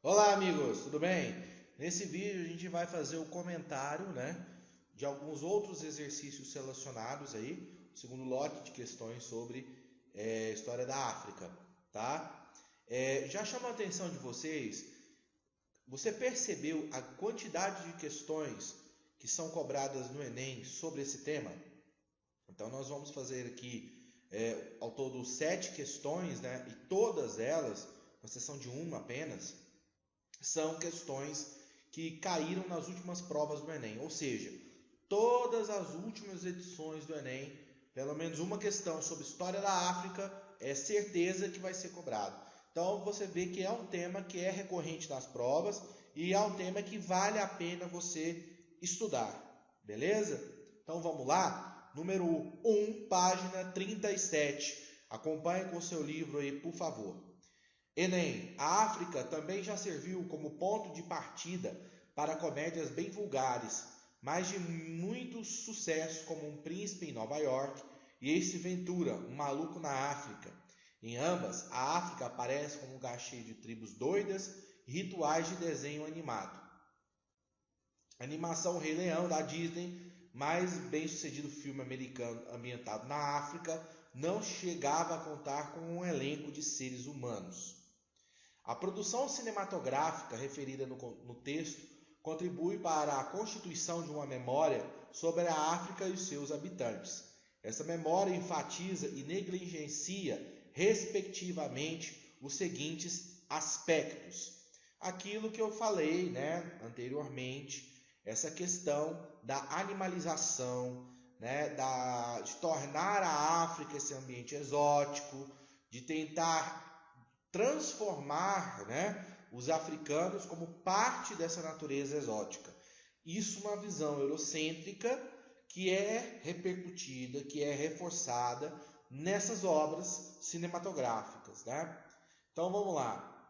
Olá, amigos, tudo bem? Nesse vídeo a gente vai fazer o comentário, de alguns outros exercícios relacionados aí, o segundo lote de questões sobre história da África, tá? Já chamou a atenção de vocês? Você percebeu a quantidade de questões que são cobradas no Enem sobre esse tema? Então nós vamos fazer aqui ao todo 7 questões, e todas elas, com exceção de uma apenas, são questões que caíram nas últimas provas do Enem, ou seja, todas as últimas edições do Enem, pelo menos uma questão sobre história da África, é certeza que vai ser cobrado. Então você vê que é um tema que é recorrente nas provas e é um tema que vale a pena você estudar, beleza? Então vamos lá, número 1, página 37. Acompanhe com o seu livro aí, por favor. Enem, a África também já serviu como ponto de partida para comédias bem vulgares, mas de muito sucesso, como Um Príncipe em Nova York e Ace Ventura, Um Maluco na África. Em ambas, a África aparece como um lugar cheio de tribos doidas e rituais de desenho animado. A animação Rei Leão da Disney, mais bem sucedido filme americano ambientado na África, não chegava a contar com um elenco de seres humanos. A produção cinematográfica referida no texto contribui para a constituição de uma memória sobre a África e os seus habitantes. Essa memória enfatiza e negligencia, respectivamente, os seguintes aspectos. Aquilo que eu falei, anteriormente, essa questão da animalização, de tornar a África esse ambiente exótico, de tentar transformar os africanos como parte dessa natureza exótica. Isso uma visão eurocêntrica que é repercutida, que é reforçada nessas obras cinematográficas. Então vamos lá.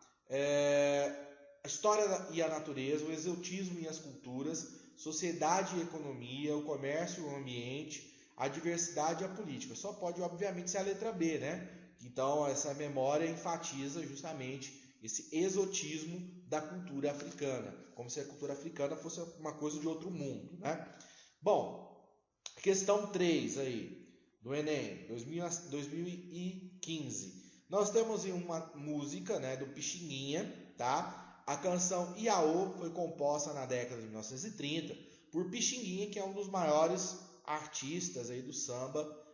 A história e a natureza, o exotismo e as culturas, sociedade e economia, o comércio e o ambiente, a diversidade e a política. Só pode, obviamente, ser a letra B, Então, essa memória enfatiza justamente esse exotismo da cultura africana, como se a cultura africana fosse uma coisa de outro mundo, Bom, questão 3 aí, do Enem, 2015. Nós temos uma música, do Pixinguinha, tá? A canção Iaô foi composta na década de 1930 por Pixinguinha, que é um dos maiores artistas aí do samba,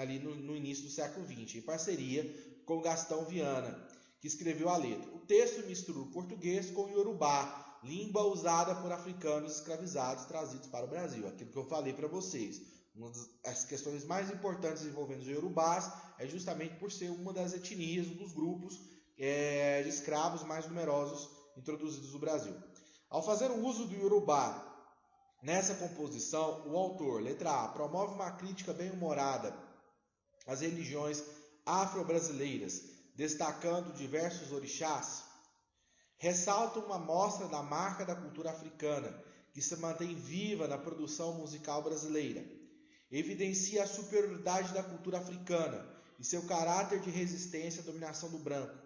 ali no início do século XX, em parceria com Gastão Viana, que escreveu a letra. O texto mistura o português com o iorubá, língua usada por africanos escravizados trazidos para o Brasil. Aquilo que eu falei para vocês. Uma das questões mais importantes envolvendo os iorubás é justamente por ser uma das etnias, um dos grupos de escravos mais numerosos introduzidos no Brasil. Ao fazer o uso do iorubá nessa composição, o autor, letra A, promove uma crítica bem-humorada às religiões afro-brasileiras, destacando diversos orixás. Ressalta uma mostra da marca da cultura africana, que se mantém viva na produção musical brasileira. Evidencia a superioridade da cultura africana e seu caráter de resistência à dominação do branco.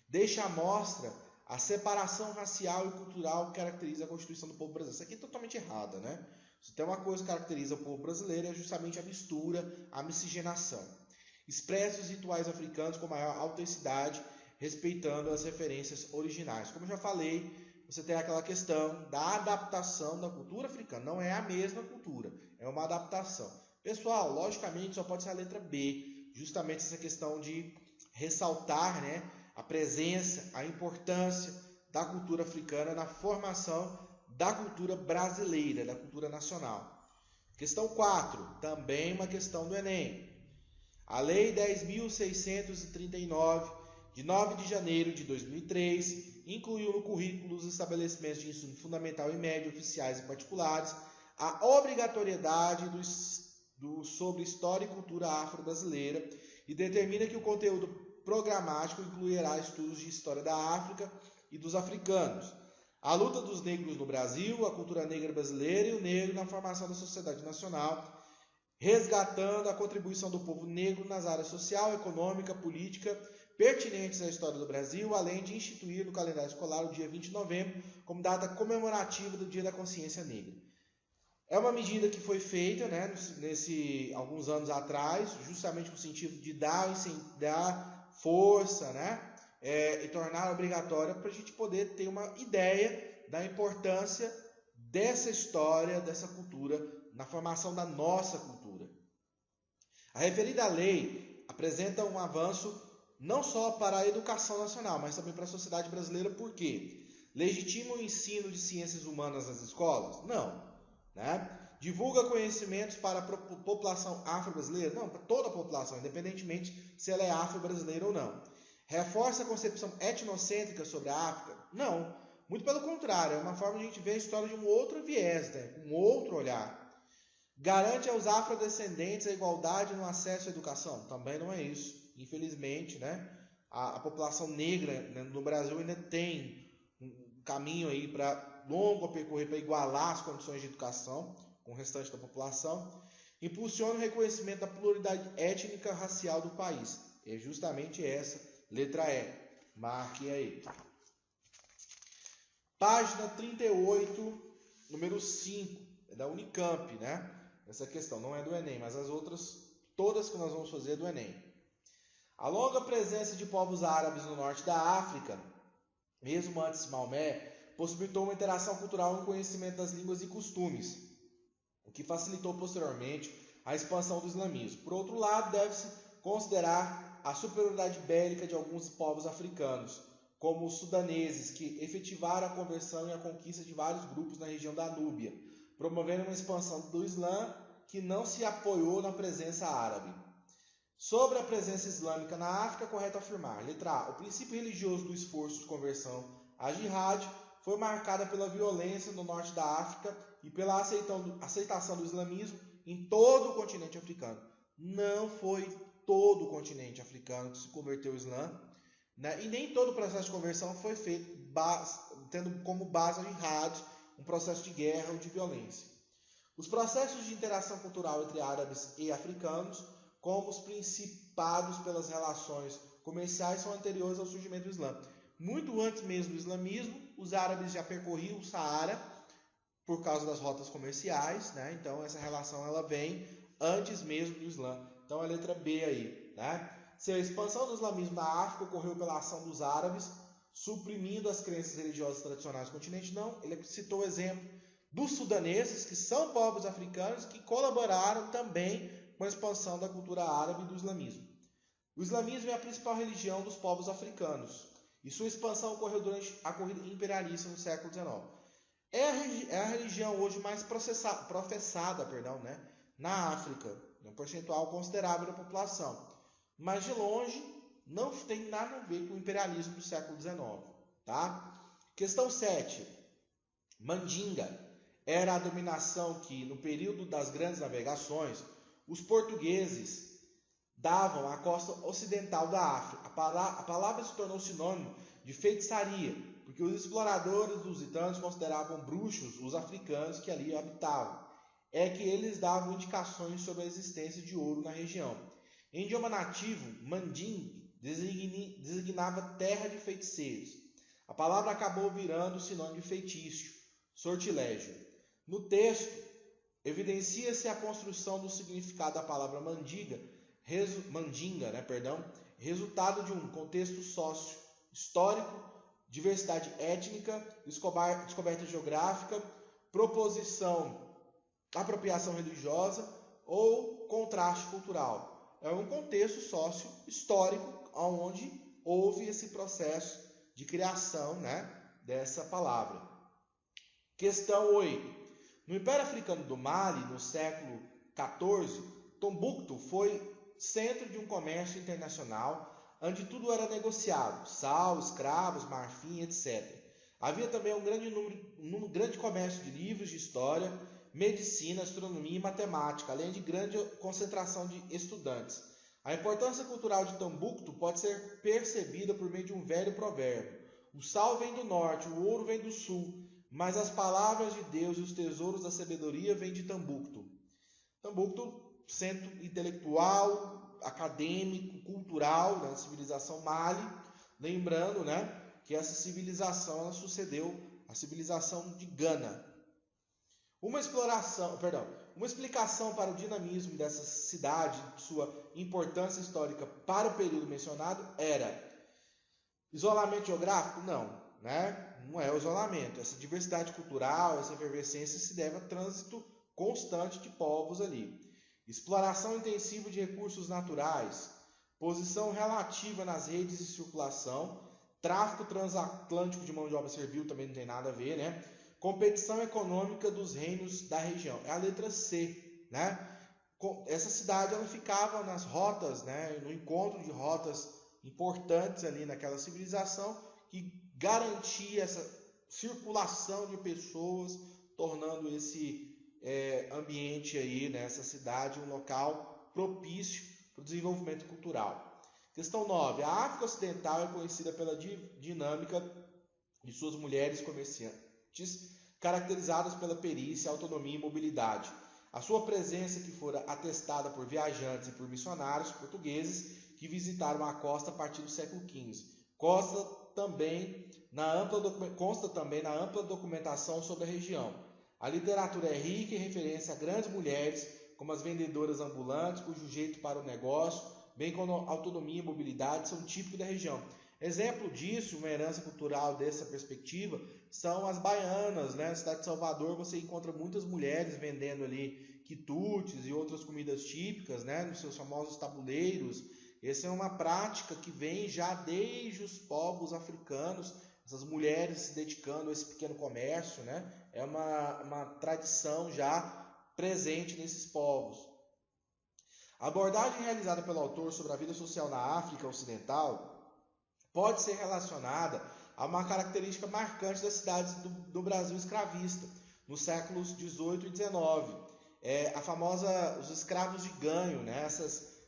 Deixa à mostra a separação racial e cultural que caracteriza a Constituição do povo brasileiro. Isso aqui é totalmente errada, Se tem uma coisa que caracteriza o povo brasileiro é justamente a mistura, a miscigenação. Expressa os rituais africanos com maior autenticidade, respeitando as referências originais. Como eu já falei, você tem aquela questão da adaptação da cultura africana. Não é a mesma cultura, é uma adaptação. Pessoal, logicamente só pode ser a letra B, justamente essa questão de ressaltar, a presença, a importância da cultura africana na formação da cultura brasileira, da cultura nacional. Questão 4, também uma questão do Enem. A Lei 10.639, de 9 de janeiro de 2003, incluiu no currículo dos estabelecimentos de ensino fundamental e médio, oficiais e particulares, a obrigatoriedade sobre história e cultura afro-brasileira e determina que o conteúdo programático incluirá estudos de história da África e dos africanos, a luta dos negros no Brasil, a cultura negra brasileira e o negro na formação da sociedade nacional, resgatando a contribuição do povo negro nas áreas social, econômica, política, pertinentes à história do Brasil, além de instituir no calendário escolar o dia 20 de novembro como data comemorativa do Dia da Consciência Negra. É uma medida que foi feita, né, alguns anos atrás, justamente no sentido de dar força, né, e tornar obrigatória para a gente poder ter uma ideia da importância dessa história, dessa cultura, na formação da nossa cultura. A referida lei apresenta um avanço não só para a educação nacional, mas também para a sociedade brasileira. Por quê? Legitima o ensino de ciências humanas nas escolas? Não. Né? Divulga conhecimentos para a população afro-brasileira? Não, para toda a população, independentemente se ela é afro-brasileira ou não. Reforça a concepção etnocêntrica sobre a África? Não. Muito pelo contrário, é uma forma de a gente ver a história de um outro viés, né? Um outro olhar. Garante aos afrodescendentes a igualdade no acesso à educação? Também não é isso. Infelizmente, né? A população negra, né, no Brasil ainda tem um caminho aí longo a percorrer para igualar as condições de educação com o restante da população. Impulsiona o reconhecimento da pluralidade étnica racial do país. É justamente essa, letra E. Marque aí. Página 38, número 5, é da Unicamp, né? Essa questão não é do Enem, mas as outras, todas que nós vamos fazer é do Enem. A longa presença de povos árabes no norte da África, mesmo antes de Maomé, possibilitou uma interação cultural e um conhecimento das línguas e costumes, o que facilitou posteriormente a expansão do islamismo. Por outro lado, deve-se considerar a superioridade bélica de alguns povos africanos, como os sudaneses, que efetivaram a conversão e a conquista de vários grupos na região da Núbia, promovendo uma expansão do Islã que não se apoiou na presença árabe. Sobre a presença islâmica na África, é correto afirmar. Letra A. O princípio religioso do esforço de conversão, a jihad, foi marcada pela violência no norte da África e pela aceitação do islamismo em todo o continente africano. Não foi todo o continente africano que se converteu ao Islã, né? E nem todo o processo de conversão foi feito tendo como base a jihad, um processo de guerra ou de violência. Os processos de interação cultural entre árabes e africanos, como os principados pelas relações comerciais, são anteriores ao surgimento do Islã. Muito antes mesmo do islamismo, os árabes já percorriam o Saara por causa das rotas comerciais, né? Então essa relação ela vem antes mesmo do Islã. Então a letra B aí, né? Se a expansão do islamismo na África ocorreu pela ação dos árabes, suprimindo as crenças religiosas tradicionais do continente, não. Ele citou o exemplo dos sudaneses, que são povos africanos que colaboraram também com a expansão da cultura árabe e do islamismo. O islamismo é a principal religião dos povos africanos e sua expansão ocorreu durante a corrida imperialista no século XIX. É a religião hoje mais professada, né, na África, um percentual considerável da população, mas de longe não tem nada a ver com o imperialismo do século XIX. Tá? Questão 7. Mandinga era a dominação que, no período das grandes navegações, os portugueses davam à costa ocidental da África. A palavra se tornou sinônimo de feitiçaria, porque os exploradores lusitanos consideravam bruxos os africanos que ali habitavam. É que eles davam indicações sobre a existência de ouro na região. Em idioma nativo, Mandingue designava terra de feiticeiros. A palavra acabou virando sinônimo de feitiço, sortilégio. No texto, evidencia-se a construção do significado da palavra mandinga, resultado de um contexto sócio-histórico, diversidade étnica, descoberta geográfica, proposição, apropriação religiosa ou contraste cultural. É um contexto sócio-histórico onde houve esse processo de criação, né, dessa palavra. Questão 8. No Império Africano do Mali, no século XIV, Tombuctu foi centro de um comércio internacional, onde tudo era negociado, sal, escravos, marfim, etc. Havia também um grande comércio de livros de história, medicina, astronomia e matemática, além de grande concentração de estudantes. A importância cultural de Tombuctu pode ser percebida por meio de um velho provérbio. O sal vem do norte, o ouro vem do sul, mas as palavras de Deus e os tesouros da sabedoria vêm de Tombuctu. Tombuctu, centro intelectual, acadêmico, cultural, né, civilização Mali, lembrando, né, que essa civilização ela sucedeu à civilização de Gana. Uma explicação para o dinamismo dessa cidade, sua importância histórica para o período mencionado era isolamento geográfico? Não, né? Não é o isolamento. Essa diversidade cultural, essa efervescência se deve a trânsito constante de povos ali. Exploração intensiva de recursos naturais, posição relativa nas redes de circulação, tráfico transatlântico de mão de obra servil também não tem nada a ver, né? Competição econômica dos reinos da região. É a letra C, né? Essa cidade ela ficava nas rotas, né? No encontro de rotas importantes ali naquela civilização que garantia essa circulação de pessoas, tornando esse ambiente aí, nessa cidade, um local propício para o desenvolvimento cultural. Questão 9. A África Ocidental é conhecida pela dinâmica de suas mulheres comerciantes, caracterizadas pela perícia, autonomia e mobilidade. A sua presença que fora atestada por viajantes e por missionários portugueses que visitaram a costa a partir do século XV. Consta também na ampla documentação sobre a região. A literatura é rica em referência a grandes mulheres, como as vendedoras ambulantes, cujo jeito para o negócio, bem como autonomia e mobilidade, são típicos da região. Exemplo disso, uma herança cultural dessa perspectiva, são as baianas, né? Na cidade de Salvador você encontra muitas mulheres vendendo ali quitutes e outras comidas típicas, né? Nos seus famosos tabuleiros. Essa é uma prática que vem já desde os povos africanos, essas mulheres se dedicando a esse pequeno comércio, né? É uma tradição já presente nesses povos. A abordagem realizada pelo autor sobre a vida social na África Ocidental pode ser relacionada a uma característica marcante das cidades do Brasil escravista, nos séculos 18 e 19. Os escravos de ganho, né?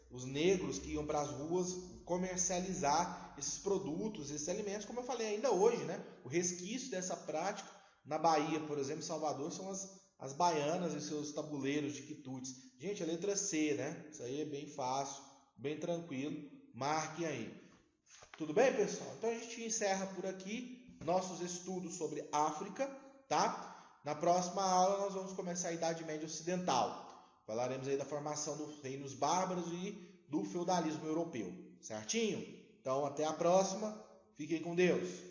Os negros que iam para as ruas comercializar esses produtos, esses alimentos, como eu falei ainda hoje, né? O resquício dessa prática na Bahia, por exemplo, em Salvador, são as baianas e seus tabuleiros de quitutes. Gente, a letra C, né? Isso aí é bem fácil, bem tranquilo. Marquem aí. Tudo bem, pessoal? Então a gente encerra por aqui nossos estudos sobre África, tá? Na próxima aula nós vamos começar a Idade Média Ocidental. Falaremos aí da formação dos reinos bárbaros e do feudalismo europeu, certinho? Então até a próxima, fiquem com Deus!